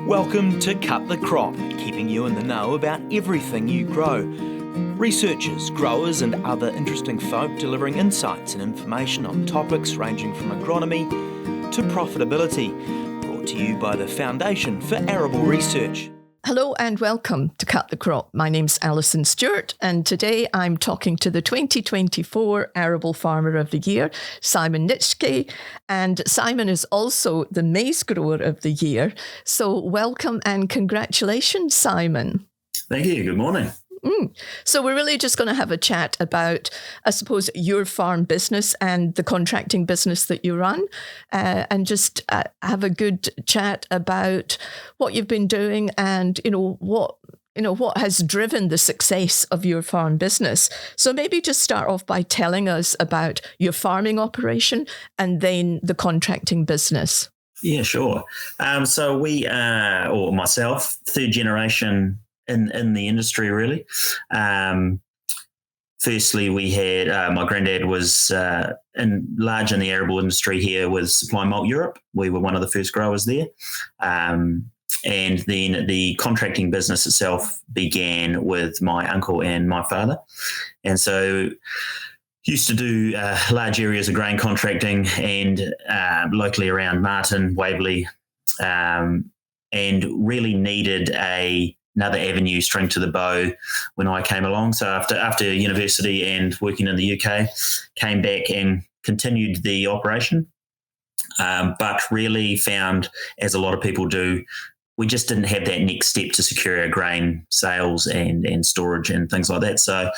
Welcome to Cut the Crop, keeping you in the know about everything you grow. Researchers, growers and other interesting folk delivering insights and information on topics ranging from agronomy to profitability. Brought to you by the Foundation for Arable Research. Hello and welcome to Cut the Crop. My name's Alison Stewart and today I'm talking to the 2024 Arable Farmer of the Year, Simon Nitschke, and Simon is also the Maize Grower of the Year. So welcome and congratulations, Simon. Thank you. Good morning. So we're really just going to have a chat about, I suppose, your farm business and the contracting business that you run, and just have a good chat about what you've been doing and what has driven the success of your farm business. So maybe just start off by telling us about your farming operation and then the contracting business. Yeah, sure. So we, or myself, third generation in the industry, really. Firstly, we had my granddad was large in the arable industry here with Supply Malt Europe. We were one of the first growers there. And then the contracting business itself began with my uncle and my father. And so used to do large areas of grain contracting and locally around Marton, Waverley, and really needed another avenue string to the bow when I came along. So after university and working in the UK, came back and continued the operation, but really found, as a lot of people do, we just didn't have that next step to secure our grain sales and storage and things like that. So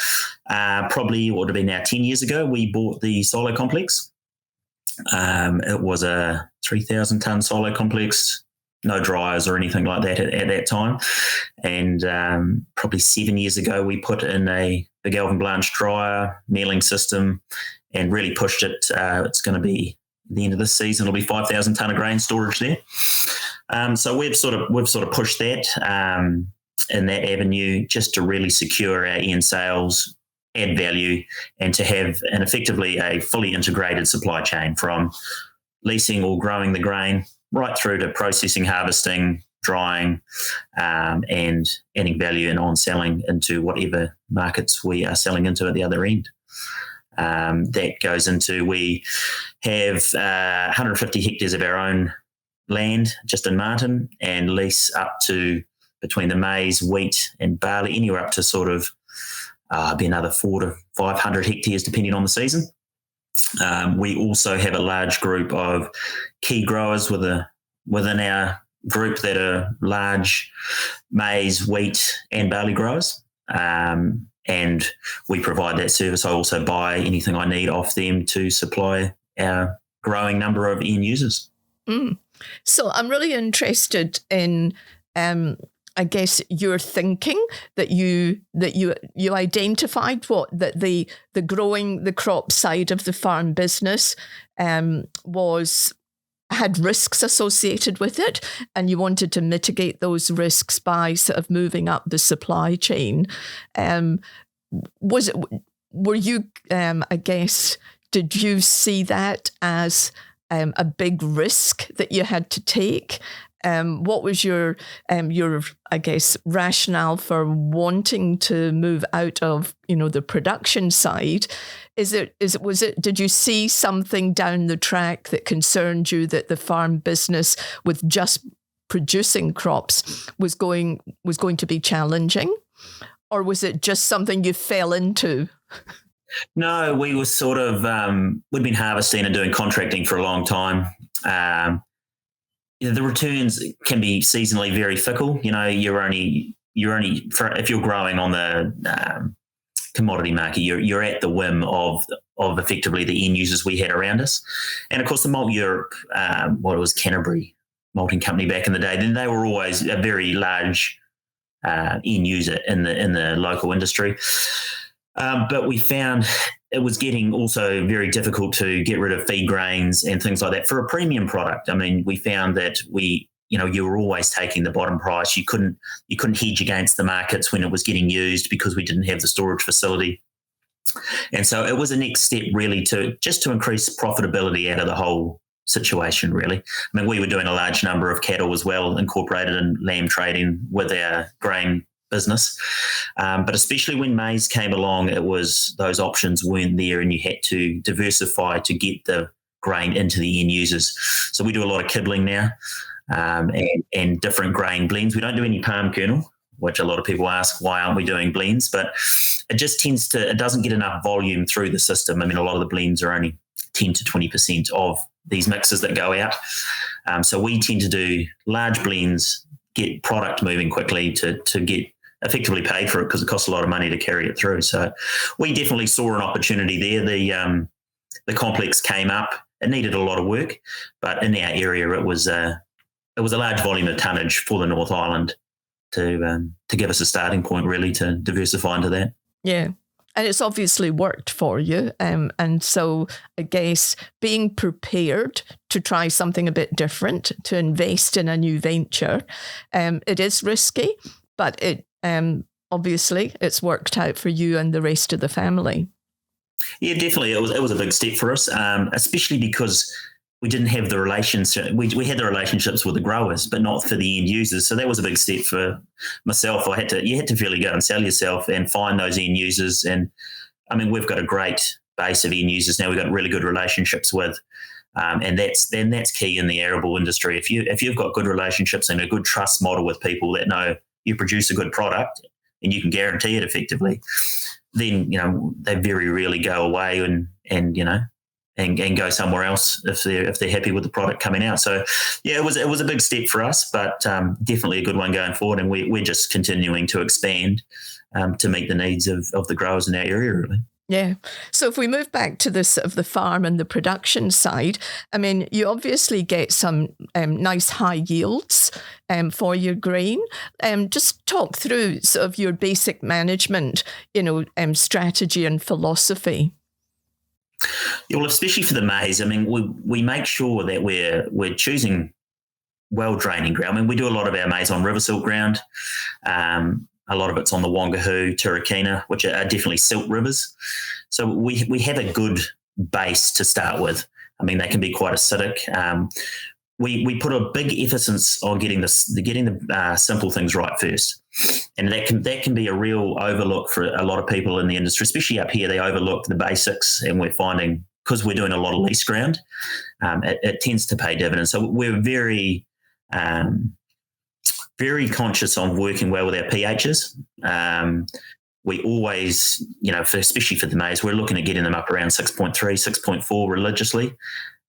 probably what would have been now 10 years ago, we bought the silo complex. It was a 3,000 tonne silo complex, no dryers or anything like that at that time. And probably 7 years ago, we put in a big Alvin Blanche dryer, milling system, and really pushed it. It's going to be the end of this season. It'll be 5,000 tonne of grain storage there. So we've sort of pushed that in that avenue just to really secure our end sales, add value, and to have effectively a fully integrated supply chain from leasing or growing the grain right through to processing, harvesting, drying, and adding value and on selling into whatever markets we are selling into at the other end. That goes into, we have 150 hectares of our own land just in Marton and lease up to between the maize, wheat and barley, anywhere up to sort of be another 400 to 500 hectares depending on the season. We also have a large group of key growers within our group that are large maize, wheat and barley growers. And we provide that service. I also buy anything I need off them to supply our growing number of end users. So I'm really interested in I guess your thinking that you identified that the growing the crop side of the farm business had risks associated with it, and you wanted to mitigate those risks by sort of moving up the supply chain. Did you see that as a big risk that you had to take? What was your I guess rationale for wanting to move out of the production side? Did you see something down the track that concerned you, that the farm business with just producing crops was going to be challenging, or was it just something you fell into? No, we were sort of we'd been harvesting and doing contracting for a long time. The returns can be seasonally very fickle. You're only if you're growing on the commodity market, you're at the whim of effectively the end users we had around us. And of course, the Malt Europe, what it was, Canterbury malting company back in the day, then they were always a very large end user in the local industry. But we found it was getting also very difficult to get rid of feed grains and things like that for a premium product. I mean, we found that you were always taking the bottom price. You couldn't hedge against the markets when it was getting used because we didn't have the storage facility. And so it was a next step really to increase profitability out of the whole situation, really. I mean, we were doing a large number of cattle as well, incorporated in lamb trading with our grain business. But especially when maize came along, it was those options weren't there, and you had to diversify to get the grain into the end users. So we do a lot of kiddling now, and different grain blends. We don't do any palm kernel, which a lot of people ask, why aren't we doing blends? But it just it doesn't get enough volume through the system. I mean, a lot of the blends are only 10 to 20% of these mixes that go out. So we tend to do large blends, get product moving quickly to get effectively paid for it, because it costs a lot of money to carry it through. So we definitely saw an opportunity there. The complex came up. It needed a lot of work, but in our area, it was a large volume of tonnage for the North Island to give us a starting point, really, to diversify into that. Yeah. And it's obviously worked for you. And so I guess being prepared to try something a bit different, to invest in a new venture, it is risky, but it obviously it's worked out for you and the rest of the family. Yeah, definitely. It was a big step for us, especially because we didn't have the relationship. We had the relationships with the growers, but not for the end users. So that was a big step for myself. You had to really go and sell yourself and find those end users. And I mean, we've got a great base of end users now. We've got really good relationships with, and that's key in the arable industry. If you've got good relationships and a good trust model with people that know you produce a good product and you can guarantee it effectively, then they very rarely go away and go somewhere else if they're happy with the product coming out. So yeah, it was a big step for us, but definitely a good one going forward. And we're just continuing to expand to meet the needs of the growers in our area, really. Yeah. So if we move back to the sort of the farm and the production side, I mean, you obviously get some nice high yields for your grain. Just talk through sort of your basic management, strategy and philosophy. Yeah, well, especially for the maize, I mean, we make sure that we're choosing well-draining ground. I mean, we do a lot of our maize on river silt ground. A lot of it's on the Wangahoo, Turikina, which are definitely silt rivers. So we have a good base to start with. I mean, they can be quite acidic. We put a big emphasis on getting the simple things right first, and that can be a real overlook for a lot of people in the industry, especially up here. They overlook the basics, and we're finding, because we're doing a lot of lease ground, it tends to pay dividends. So we're very conscious on working well with our pHs. We always, especially for the maize, we're looking at getting them up around 6.3, 6.4 religiously.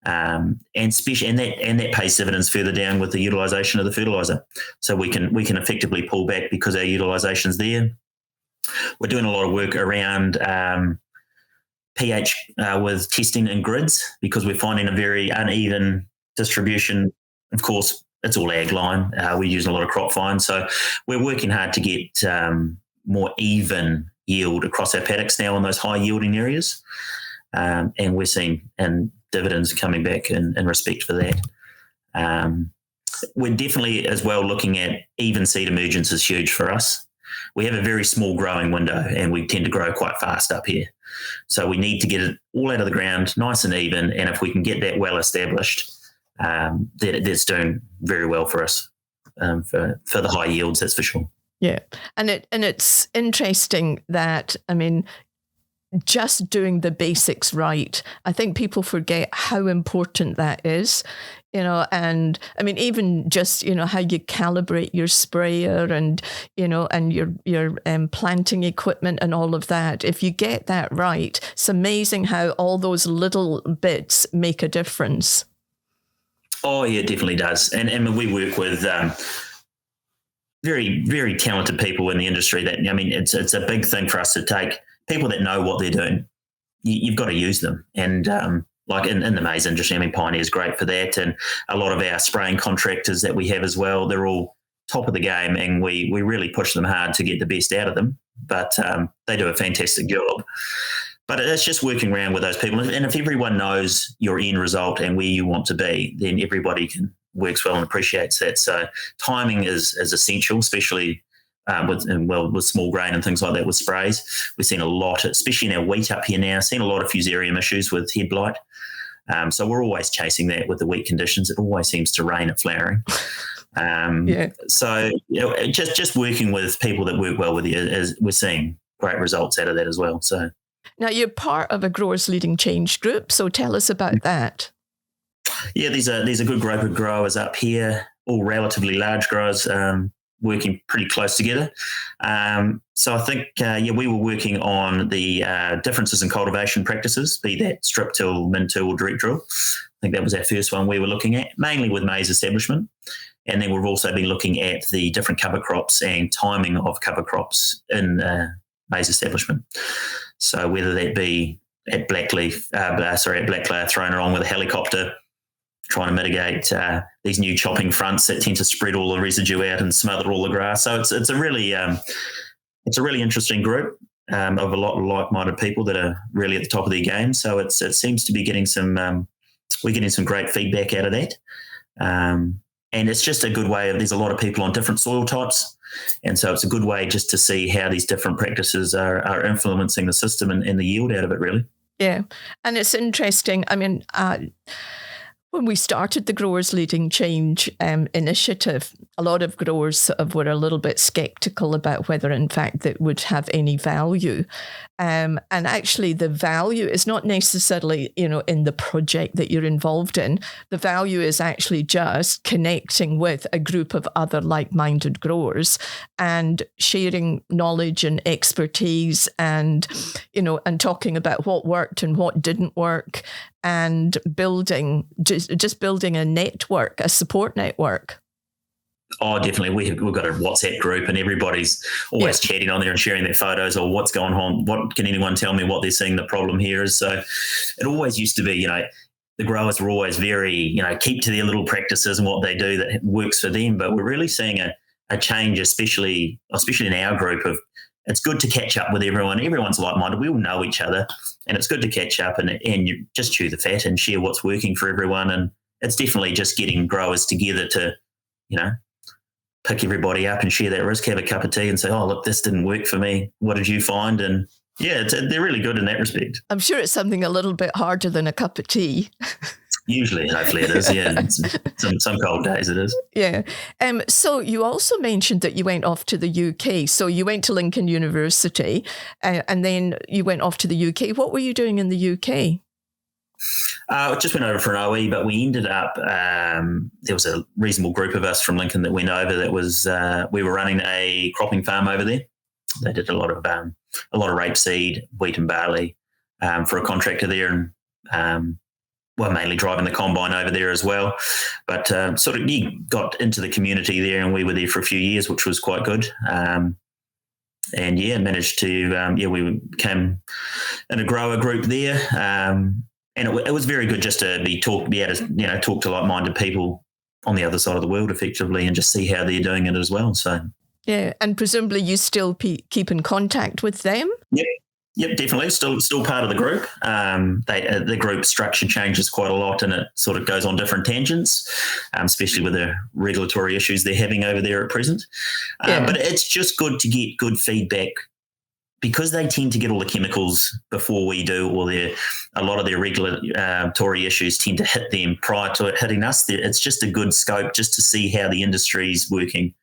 And that pays dividends further down with the utilisation of the fertiliser. So we can effectively pull back because our utilisation's there. We're doing a lot of work around pH with testing in grids, because we're finding a very uneven distribution. Of course, it's all ag line. We're using a lot of crop fines. So we're working hard to get more even yield across our paddocks now in those high yielding areas. And we're seeing dividends coming back in respect for that. We're definitely as well looking at even seed emergence is huge for us. We have a very small growing window, and we tend to grow quite fast up here. So we need to get it all out of the ground, nice and even. And if we can get that well established, that's doing very well for us for the high yields, that's for sure. Yeah, and it's interesting that, I mean, just doing the basics right, I think people forget how important that is, and I mean, even just, how you calibrate your sprayer and, and your planting equipment and all of that. If you get that right, it's amazing how all those little bits make a difference. Oh, yeah, it definitely does. And we work with very, very talented people in the industry that, I mean, it's a big thing for us to take people that know what they're doing. You've got to use them. And like in the maize industry, I mean, Pioneer's great for that. And a lot of our spraying contractors that we have as well, they're all top of the game, and we really push them hard to get the best out of them. But they do a fantastic job. But it's just working around with those people. And if everyone knows your end result and where you want to be, then everybody works well and appreciates that. So timing is essential, especially with small grain and things like that with sprays. We've seen a lot, especially in our wheat up here now, seen a lot of fusarium issues with head blight. So we're always chasing that with the wheat conditions. It always seems to rain at flowering. So just working with people that work well with you, we're seeing great results out of that as well. So now you're part of a Growers Leading Change group, so tell us about that. Yeah, there's a good group of growers up here, all relatively large growers, working pretty close together. So I think, we were working on the differences in cultivation practices, be that strip till, min till, or direct drill. I think that was our first one we were looking at, mainly with maize establishment. And then we've also been looking at the different cover crops and timing of cover crops in maize establishment. So whether that be at blackleaf thrown along with a helicopter, trying to mitigate these new chopping fronts that tend to spread all the residue out and smother all the grass. So it's a really interesting group of a lot of like-minded people that are really at the top of their game. So it seems to be getting we're getting some great feedback out of that. And it's just a good way there's a lot of people on different soil types. And so it's a good way just to see how these different practices are influencing the system and the yield out of it, really. Yeah. And it's interesting. I mean, when we started the Growers Leading Change initiative, a lot of growers were a little bit sceptical about whether, in fact, that would have any value. And actually, the value is not necessarily, in the project that you're involved in. The value is actually just connecting with a group of other like-minded growers and sharing knowledge and expertise and talking about what worked and what didn't work, and building a network, a support network. Oh, definitely. We've got a WhatsApp group and everybody's always chatting on there and sharing their photos or what's going on. What can anyone tell me what they're seeing the problem here is? So it always used to be, the growers were always very, keep to their little practices and what they do that works for them. But we're really seeing a change, especially in our group of, it's good to catch up with everyone. Everyone's like-minded. We all know each other, and it's good to catch up and you just chew the fat and share what's working for everyone. And it's definitely just getting growers together to, pick everybody up and share that risk, have a cup of tea and say, oh, look, this didn't work for me. What did you find? And they're really good in that respect. I'm sure it's something a little bit harder than a cup of tea. Usually, hopefully it is, yeah. Some cold days it is. Yeah. So you also mentioned that you went off to the UK. So you went to Lincoln University and then you went off to the UK. What were you doing in the UK? Just went over for an OE, but we ended up, there was a reasonable group of us from Lincoln that went over that was, we were running a cropping farm over there. They did a lot of rapeseed, wheat and barley for a contractor there and, mainly driving the combine over there as well. But got into the community there and we were there for a few years, which was quite good. Managed to, we became in a grower group there. And it was very good just to be able to, talk to like-minded people on the other side of the world effectively and just see how they're doing it as well. So yeah, and presumably you still keep in contact with them? Yep, definitely. Still part of the group. The group structure changes quite a lot and it sort of goes on different tangents, especially with the regulatory issues they're having over there at present. But it's just good to get good feedback because they tend to get all the chemicals before we do, or a lot of their regulatory issues tend to hit them prior to it hitting us. It's just a good scope just to see how the industry's working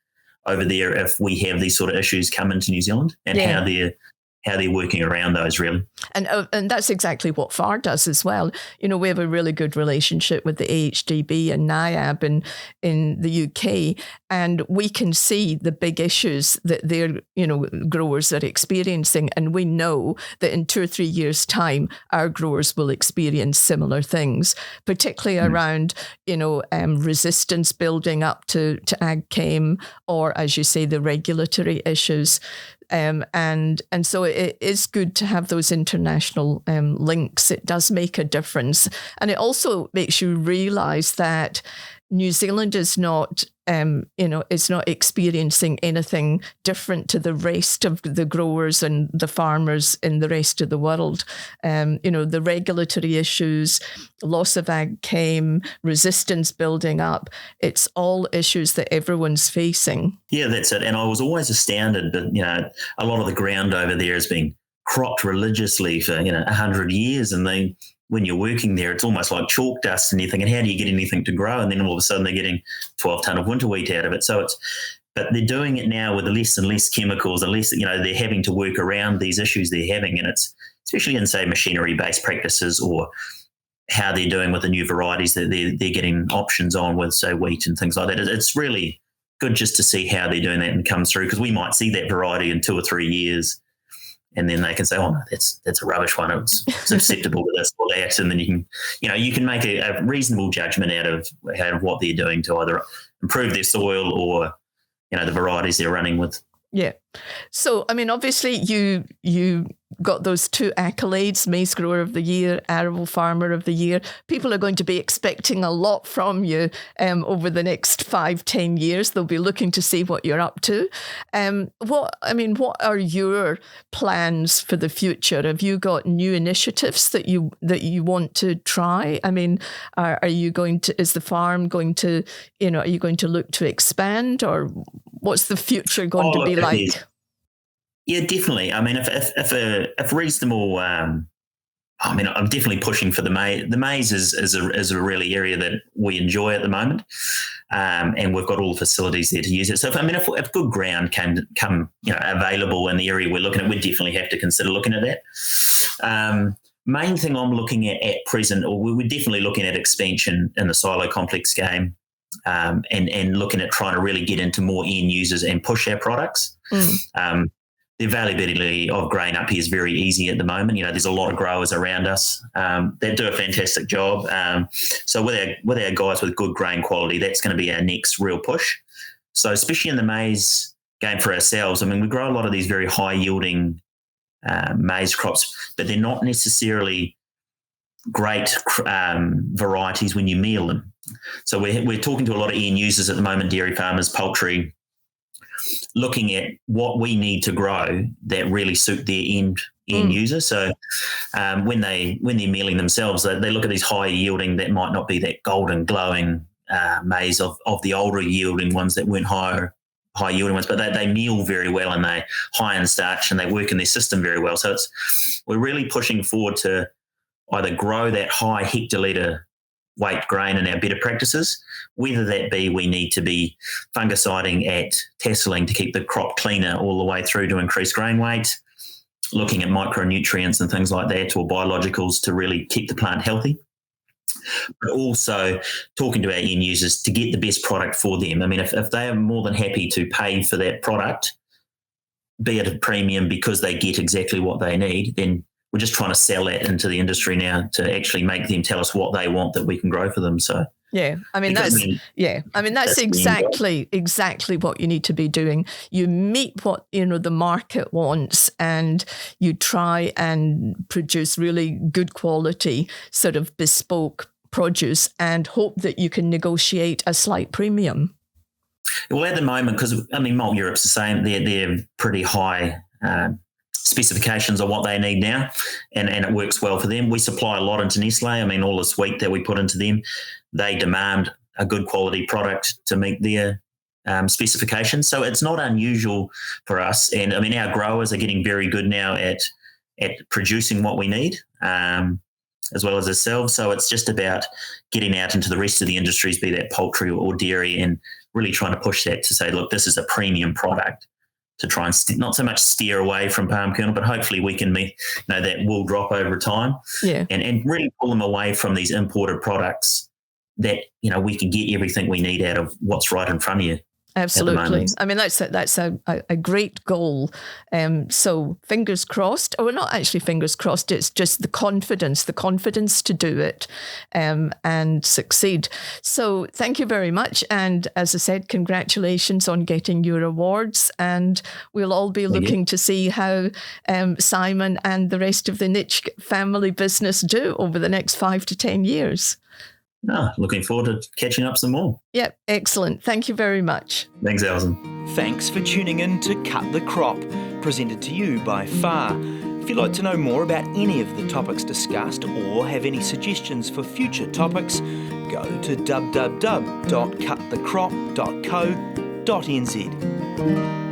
over there if we have these sort of issues come into New Zealand and how they're working around those, really. And that's exactly what FAR does as well. We have a really good relationship with the AHDB and NIAB in the UK, and we can see the big issues that their growers are experiencing, and we know that in 2 or 3 years' time, our growers will experience similar things, particularly around resistance building up to ag chem, or as you say, the regulatory issues. And so it is good to have those international links. It does make a difference. And it also makes you realise that New Zealand is not, is not experiencing anything different to the rest of the growers and the farmers in the rest of the world. The regulatory issues, loss of ag chem, resistance building up, it's all issues that everyone's facing. Yeah, that's it. And I was always astounded that, a lot of the ground over there has been cropped religiously for, 100 years and when you're working there, it's almost like chalk dust and you're thinking, how do you get anything to grow? And then all of a sudden they're getting 12 tonne of winter wheat out of it. But they're doing it now with less and less chemicals, and less, they're having to work around these issues they're having. And it's especially in, say, machinery-based practices, or how they're doing with the new varieties that they're getting options on with, say, wheat and things like that. It's really good just to see how they're doing that and come through, because we might see that variety in 2 or 3 years, and then they can say, oh, no, that's a rubbish one. It's susceptible to this or that. And then you can make a reasonable judgment out of what they're doing to either improve their soil or, the varieties they're running with. Yeah. So, I mean, obviously you got those 2 accolades, Maize Grower of the Year, Arable Farmer of the Year. People are going to be expecting a lot from you over the next 5-10 years. They'll be looking to see what you're up to. What are your plans for the future? Have you got new initiatives that you want to try? I mean, is the farm going to, are you going to look to expand, or what's the future going to be like? Yeah, definitely. I mean, if reasonable, I'm definitely pushing for the maize. The maize is a really area that we enjoy at the moment, and we've got all the facilities there to use it. So, if good ground can come, available in the area we're looking at, we'd definitely have to consider looking at that. Main thing I'm looking at present, or we're definitely looking at expansion in the silo complex game, and looking at trying to really get into more end users and push our products. The availability of grain up here is very easy at the moment. There's a lot of growers around us that do a fantastic job. So with our guys with good grain quality, that's going to be our next real push. So especially in the maize game for ourselves, we grow a lot of these very high yielding maize crops, but they're not necessarily great varieties when you meal them. So we're talking to a lot of end users at the moment, dairy farmers, poultry, looking at what we need to grow that really suit their end user. So when they're mealing themselves, they look at these high yielding that might not be that golden glowing maize of the older yielding ones that weren't high yielding ones, but they meal very well, and they high in starch, and they work in their system very well. So we're really pushing forward to either grow that high hectolitre weight grain in our better practices, whether that be we need to be fungiciding at tasseling to keep the crop cleaner all the way through to increase grain weight, looking at micronutrients and things like that, or biologicals to really keep the plant healthy, but also talking to our end users to get the best product for them. If they are more than happy to pay for that product, be it a premium because they get exactly what they need, then we're just trying to sell that into the industry now to actually make them tell us what they want that we can grow for them. So that's exactly what you need to be doing. You meet what the market wants, and you try and produce really good quality, sort of bespoke produce, and hope that you can negotiate a slight premium. Well, at the moment, because Malt Europe's the same, they're pretty high specifications of what they need now, and it works well for them. We supply a lot into Nestle. All this wheat that we put into them, they demand a good quality product to meet their specifications. So it's not unusual for us. And our growers are getting very good now at producing what we need, as well as ourselves. So it's just about getting out into the rest of the industries, be that poultry or dairy, and really trying to push that to say, look, this is a premium product, to try and not so much steer away from palm kernel, but hopefully we can meet, that will drop over time, and really pull them away from these imported products that, we can get everything we need out of what's right in front of you. Absolutely. That's a great goal. So fingers crossed, or not actually fingers crossed, it's just the confidence to do it and succeed. So thank you very much. And as I said, congratulations on getting your awards. And we'll all be looking to see how Simon and the rest of the Nitschke family business do over the next 5 to 10 years. Looking forward to catching up some more. Yep, excellent. Thank you very much. Thanks, Alison. Thanks for tuning in to Cut the Crop, presented to you by FAR. If you'd like to know more about any of the topics discussed or have any suggestions for future topics, go to www.cutthecrop.co.nz.